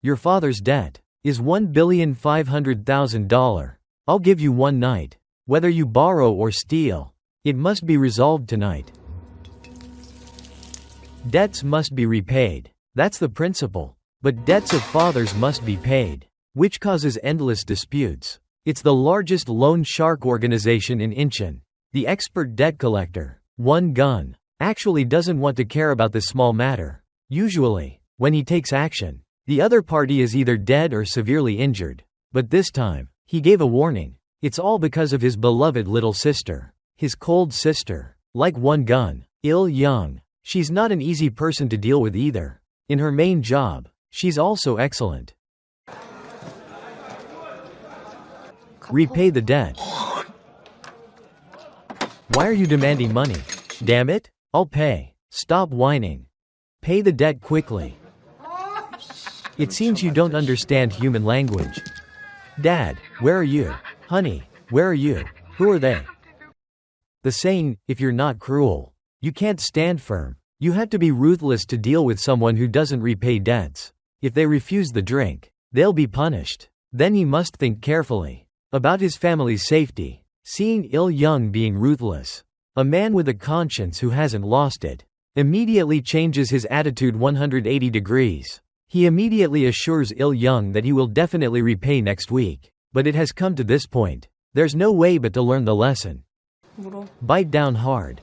Your father's debt is $1,500,000. I'll give you one night. Whether you borrow or steal, it must be resolved tonight. Debts must be repaid. That's the principle. But debts of fathers must be paid, which causes endless disputes. It's the largest loan shark organization in Incheon. The expert debt collector, One Gun, actually doesn't want to care about this small matter. Usually, when he takes action, the other party is either dead or severely injured. But this time, he gave a warning. It's all because of his beloved little sister. His cold sister. Like One Gun, Il-young. She's not an easy person to deal with either. In her main job, she's also excellent. Repay the debt. Why are you demanding money? Damn it, I'll pay. Stop whining. Pay the debt quickly. It seems you don't understand human language. Dad, where are you? Honey, where are you? Who are they? The saying, if you're not cruel, you can't stand firm. You have to be ruthless to deal with someone who doesn't repay debts. If they refuse the drink, they'll be punished. Then he must think carefully about his family's safety. Seeing Il-young being ruthless, a man with a conscience who hasn't lost it, immediately changes his attitude 180 degrees. He immediately assures Il-young that he will definitely repay next week. But it has come to this point. There's no way but to learn the lesson. Bite down hard.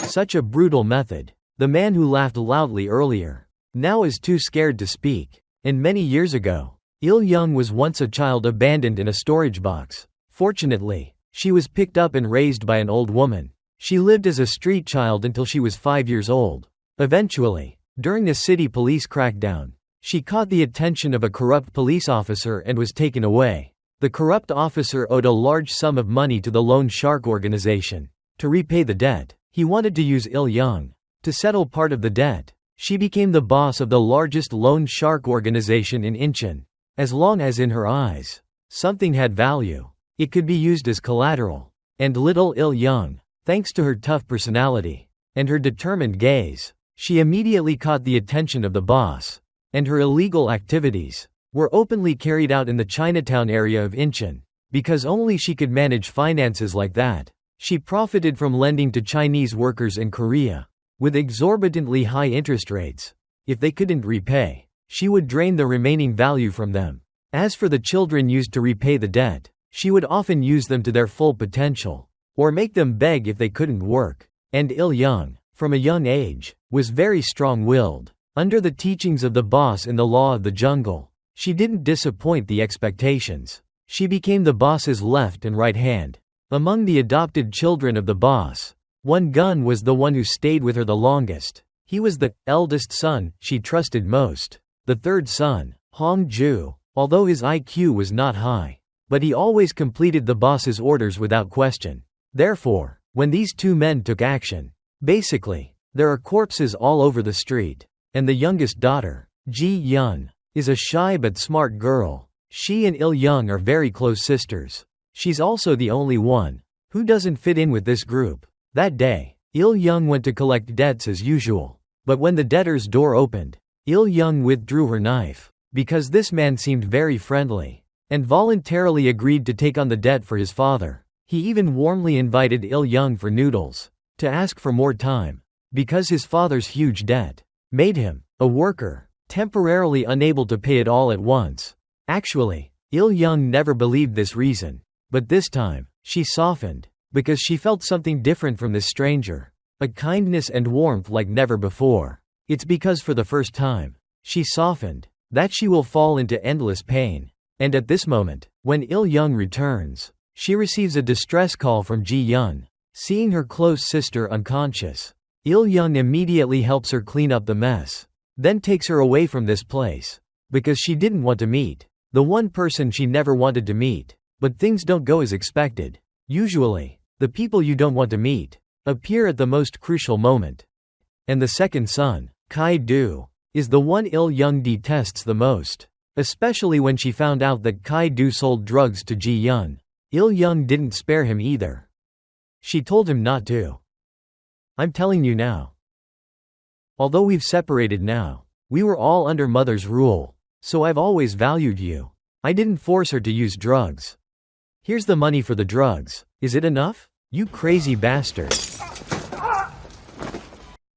Such a brutal method. The man who laughed loudly earlier now is too scared to speak. And many years ago, Il-young was once a child abandoned in a storage box. Fortunately, she was picked up and raised by an old woman. She lived as a street child until she was 5 years old. Eventually, during a city police crackdown, she caught the attention of a corrupt police officer and was taken away. The corrupt officer owed a large sum of money to the loan shark organization. To repay the debt, he wanted to use Il-young to settle part of the debt. She became the boss of the largest loan shark organization in Incheon. As long as in her eyes, something had value, it could be used as collateral. And little Il-young, thanks to her tough personality and her determined gaze, she immediately caught the attention of the boss. And her illegal activities were openly carried out in the Chinatown area of Incheon. Because only she could manage finances like that. She profited from lending to Chinese workers in Korea with exorbitantly high interest rates. If they couldn't repay, she would drain the remaining value from them. As for the children used to repay the debt, she would often use them to their full potential, or make them beg if they couldn't work. And Il-young, from a young age, was very strong-willed. Under the teachings of the boss in the law of the jungle, she didn't disappoint the expectations. She became the boss's left and right hand. Among the adopted children of the boss, One Gun was the one who stayed with her the longest. He was the eldest son she trusted most. The third son, Hong-ju, although his IQ was not high, but he always completed the boss's orders without question. Therefore, when these two men took action, basically, there are corpses all over the street. And the youngest daughter, Ji-yeon, is a shy but smart girl. She and Il-young are very close sisters. She's also the only one who doesn't fit in with this group. That day, Il-young went to collect debts as usual. But when the debtor's door opened, Il-young withdrew her knife, because this man seemed very friendly, and voluntarily agreed to take on the debt for his father. He even warmly invited Il-young for noodles, to ask for more time, because his father's huge debt made him a worker, temporarily unable to pay it all at once. Actually, Il-young never believed this reason. But this time, she softened, because she felt something different from this stranger. A kindness and warmth like never before. It's because for the first time, she softened, that she will fall into endless pain. And at this moment, when Il-young returns, she receives a distress call from Ji-yeon. Seeing her close sister unconscious, Il-young immediately helps her clean up the mess, then takes her away from this place. Because she didn't want to meet the one person she never wanted to meet. But things don't go as expected. Usually, the people you don't want to meet appear at the most crucial moment. And the second son, Kai-do, is the one Il-young detests the most. Especially when she found out that Kai-do sold drugs to Ji-yeon. Il-young didn't spare him either. She told him not to. I'm telling you now. Although we've separated now, we were all under mother's rule, so I've always valued you. I didn't force her to use drugs. Here's the money for the drugs. Is it enough? You crazy bastard.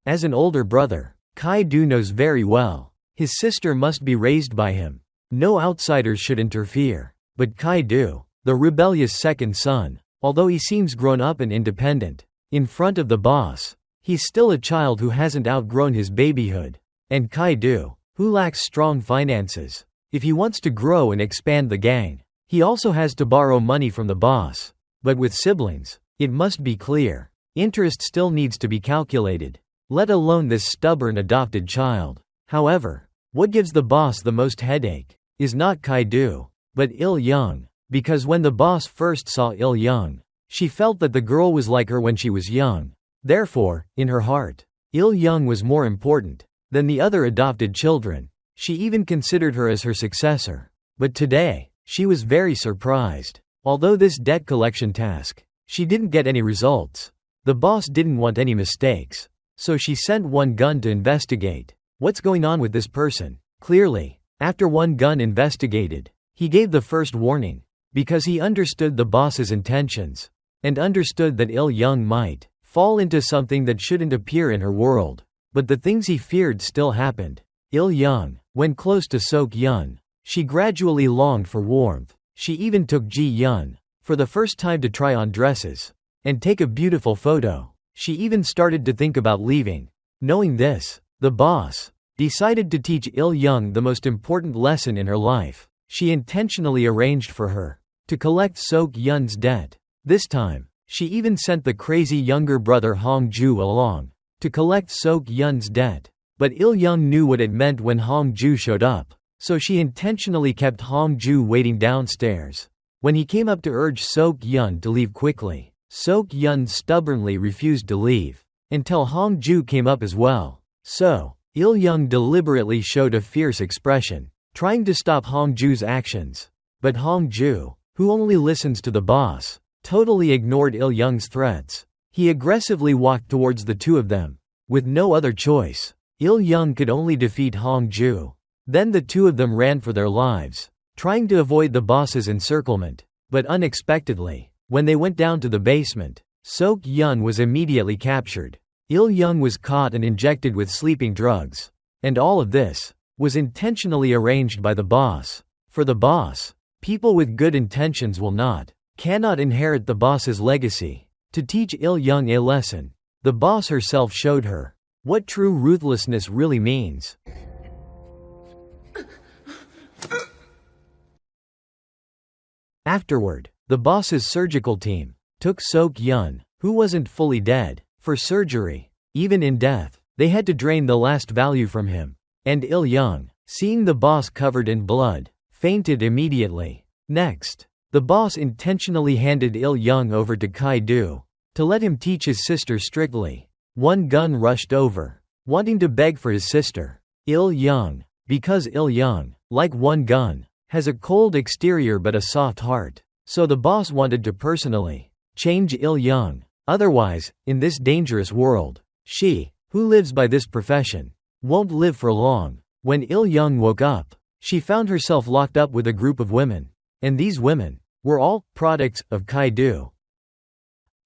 As an older brother, Kai-do knows very well. His sister must be raised by him. No outsiders should interfere. But Kai-do, the rebellious second son, although he seems grown up and independent, in front of the boss, he's still a child who hasn't outgrown his babyhood. And Kai-do, who lacks strong finances, if he wants to grow and expand the gang, he also has to borrow money from the boss. But with siblings, it must be clear, interest still needs to be calculated, let alone this stubborn adopted child. However, what gives the boss the most headache is not Kai-do, but Il-young, because when the boss first saw Il-young, she felt that the girl was like her when she was young. Therefore, in her heart, Il-young was more important than the other adopted children. She even considered her as her successor. But today, she was very surprised. Although this debt collection task, she didn't get any results. The boss didn't want any mistakes, so she sent one gun to investigate. What's going on with this person? Clearly, after one gun investigated, he gave the first warning, because he understood the boss's intentions, and understood that Il-young might fall into something that shouldn't appear in her world. But the things he feared still happened. Il-young, when close to Sok-yun, she gradually longed for warmth. She even took Ji-yun for the first time to try on dresses and take a beautiful photo. She even started to think about leaving. Knowing this, the boss decided to teach Il-young the most important lesson in her life. She intentionally arranged for her to collect Sok-yun's debt. This time, she even sent the crazy younger brother Hong-ju along to collect Sok-yun's debt. But Il-young knew what it meant when Hong-ju showed up, so she intentionally kept Hong-ju waiting downstairs. When he came up to urge Sok-yun to leave quickly, Sok-yun stubbornly refused to leave, until Hong-ju came up as well. So, Il-young deliberately showed a fierce expression, trying to stop Hong-ju's actions. But Hong-ju, who only listens to the boss, totally ignored Il-young's threats. He aggressively walked towards the two of them. With no other choice, Il-young could only defeat Hong-ju. Then the two of them ran for their lives, trying to avoid the boss's encirclement. But unexpectedly, when they went down to the basement, Sok-yun was immediately captured. Il-young was caught and injected with sleeping drugs. And all of this was intentionally arranged by the boss. For the boss, people with good intentions cannot inherit the boss's legacy. To teach Il-young a lesson, the boss herself showed her what true ruthlessness really means. Afterward, the boss's surgical team took Sok-yun, who wasn't fully dead, for surgery. Even in death, they had to drain the last value from him. And Il-young, seeing the boss covered in blood, fainted immediately. Next, the boss intentionally handed Il-young over to Kai-do to let him teach his sister strictly. One gun rushed over, wanting to beg for his sister, Il-young, because Il-young, like one gun, has a cold exterior but a soft heart. So the boss wanted to personally change Il-young. Otherwise, in this dangerous world, she, who lives by this profession, won't live for long. When Il-young woke up, she found herself locked up with a group of women. And these women were all products of Kai-do.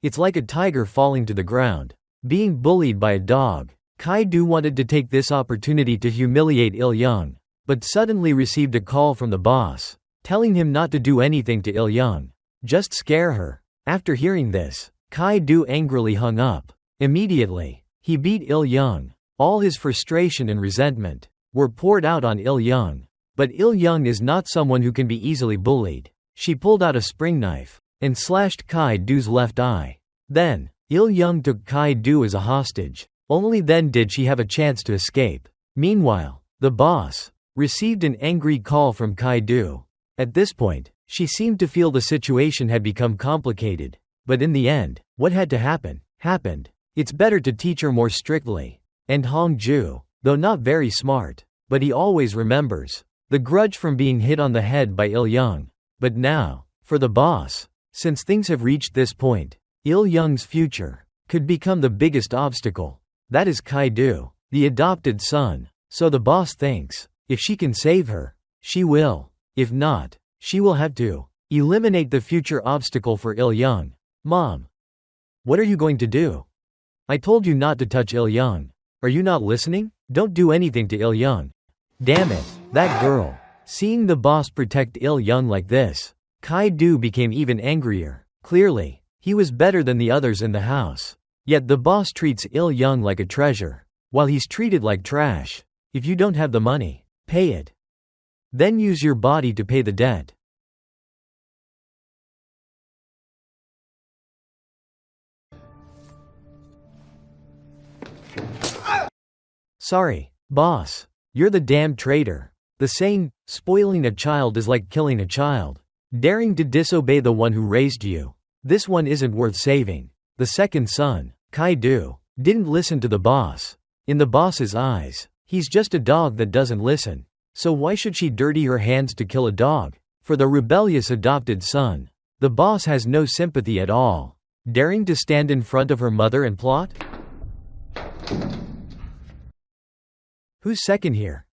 It's like a tiger falling to the ground, being bullied by a dog. Kai-do wanted to take this opportunity to humiliate Il-young, but suddenly received a call from the boss, telling him not to do anything to Il-young, just scare her. After hearing this, Kai-do angrily hung up. Immediately, he beat Il-young. All his frustration and resentment were poured out on Il-young. But Il-young is not someone who can be easily bullied. She pulled out a spring knife and slashed Kai-do's left eye. Then, Il-young took Kai-do as a hostage. Only then did she have a chance to escape. Meanwhile, the boss received an angry call from Kai-do. At this point, she seemed to feel the situation had become complicated. But in the end, what had to happen, happened. It's better to teach her more strictly. And Hong-ju, though not very smart, but he always remembers the grudge from being hit on the head by Il-young. But now, for the boss, since things have reached this point, Il-young's future could become the biggest obstacle. That is Kai-do. The adopted son. So the boss thinks, if she can save her, she will. If not, she will have to eliminate the future obstacle for Il-young. Mom. What are you going to do? I told you not to touch Il-young. Are you not listening? Don't do anything to Il-young. Damn it, that girl. Seeing the boss protect Il-young like this, Kai-do became even angrier. Clearly, he was better than the others in the house. Yet the boss treats Il-young like a treasure, while he's treated like trash. If you don't have the money, pay it. Then use your body to pay the debt. Sorry, boss. You're the damn traitor. The saying, spoiling a child is like killing a child. Daring to disobey the one who raised you. This one isn't worth saving. The second son, Kai-do, didn't listen to the boss. In the boss's eyes, he's just a dog that doesn't listen. So why should she dirty her hands to kill a dog? For the rebellious adopted son, the boss has no sympathy at all. Daring to stand in front of her mother and plot? Who's second here?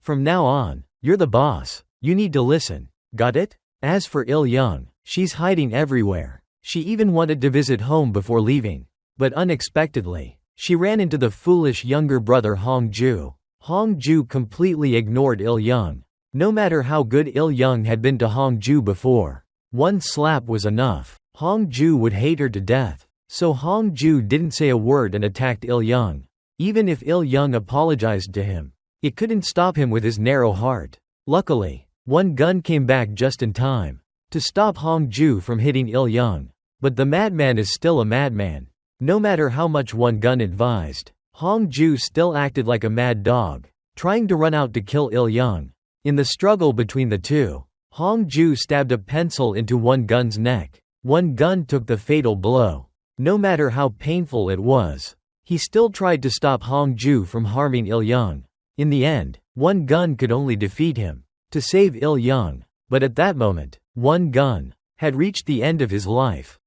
From now on, you're the boss. You need to listen. Got it? As for Il-young, she's hiding everywhere. She even wanted to visit home before leaving. But unexpectedly, she ran into the foolish younger brother Hong-ju. Hong-ju completely ignored Il-young. No matter how good Il-young had been to Hong-ju before, one slap was enough. Hong-ju would hate her to death. So Hong-ju didn't say a word and attacked Il-young. Even if Il-young apologized to him, it couldn't stop him with his narrow heart. Luckily, one gun came back just in time to stop Hong-ju from hitting Il-young. But the madman is still a madman. No matter how much one gun advised, Hong-ju still acted like a mad dog, trying to run out to kill Il-young. In the struggle between the two, Hong-ju stabbed a pencil into one gun's neck. One gun took the fatal blow. No matter how painful it was, he still tried to stop Hong-ju from harming Il-young. In the end, one gun could only defeat him to save Il-young. But at that moment, one gun had reached the end of his life.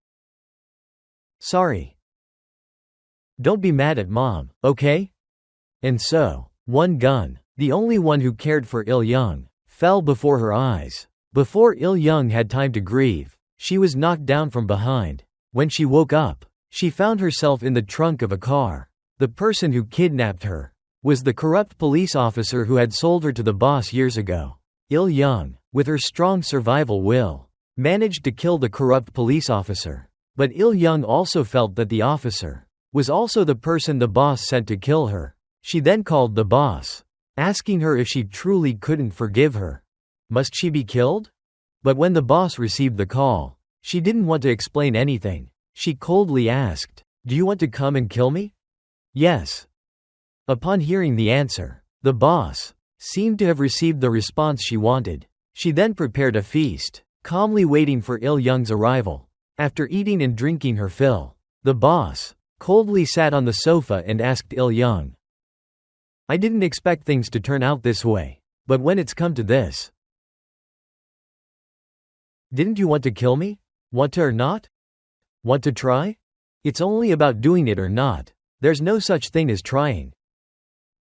Sorry. Don't be mad at mom, okay? And so, one gun, the only one who cared for Il-young, fell before her eyes. Before Il-young had time to grieve, she was knocked down from behind. When she woke up, she found herself in the trunk of a car. The person who kidnapped her was the corrupt police officer who had sold her to the boss years ago. Il-young, with her strong survival will, managed to kill the corrupt police officer. But Il-young also felt that the officer was also the person the boss sent to kill her. She then called the boss, asking her if she truly couldn't forgive her. Must she be killed? But when the boss received the call, she didn't want to explain anything. She coldly asked, "Do you want to come and kill me?" Yes. Upon hearing the answer, the boss seemed to have received the response she wanted. She then prepared a feast, calmly waiting for Il-young's arrival. After eating and drinking her fill, the boss coldly sat on the sofa and asked Il-young, "I didn't expect things to turn out this way, but when it's come to this, didn't you want to kill me? Want to or not? Want to try? It's only about doing it or not. There's no such thing as trying.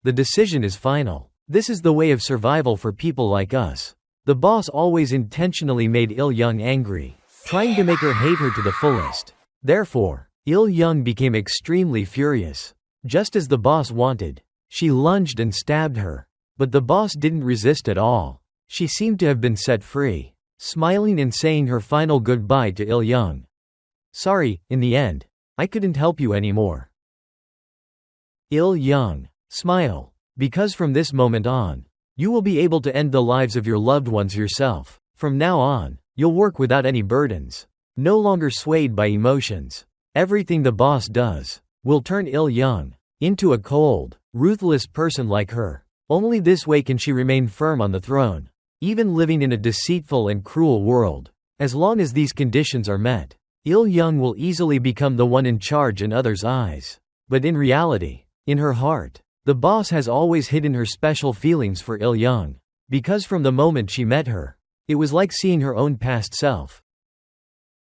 The decision is final. This is the way of survival for people like us." The boss always intentionally made Il-young angry, trying to make her hate her to the fullest. Therefore, Il-young became extremely furious. Just as the boss wanted, she lunged and stabbed her. But the boss didn't resist at all. She seemed to have been set free, smiling and saying her final goodbye to Il-young. "Sorry, in the end, I couldn't help you anymore." Il-young, smile. Because from this moment on, you will be able to end the lives of your loved ones yourself. From now on, you'll work without any burdens, no longer swayed by emotions. Everything the boss does will turn Il-young into a cold, ruthless person like her. Only this way can she remain firm on the throne, even living in a deceitful and cruel world. As long as these conditions are met, Il-young will easily become the one in charge in others' eyes. But in reality, in her heart, the boss has always hidden her special feelings for Il-young. Because from the moment she met her, it was like seeing her own past self.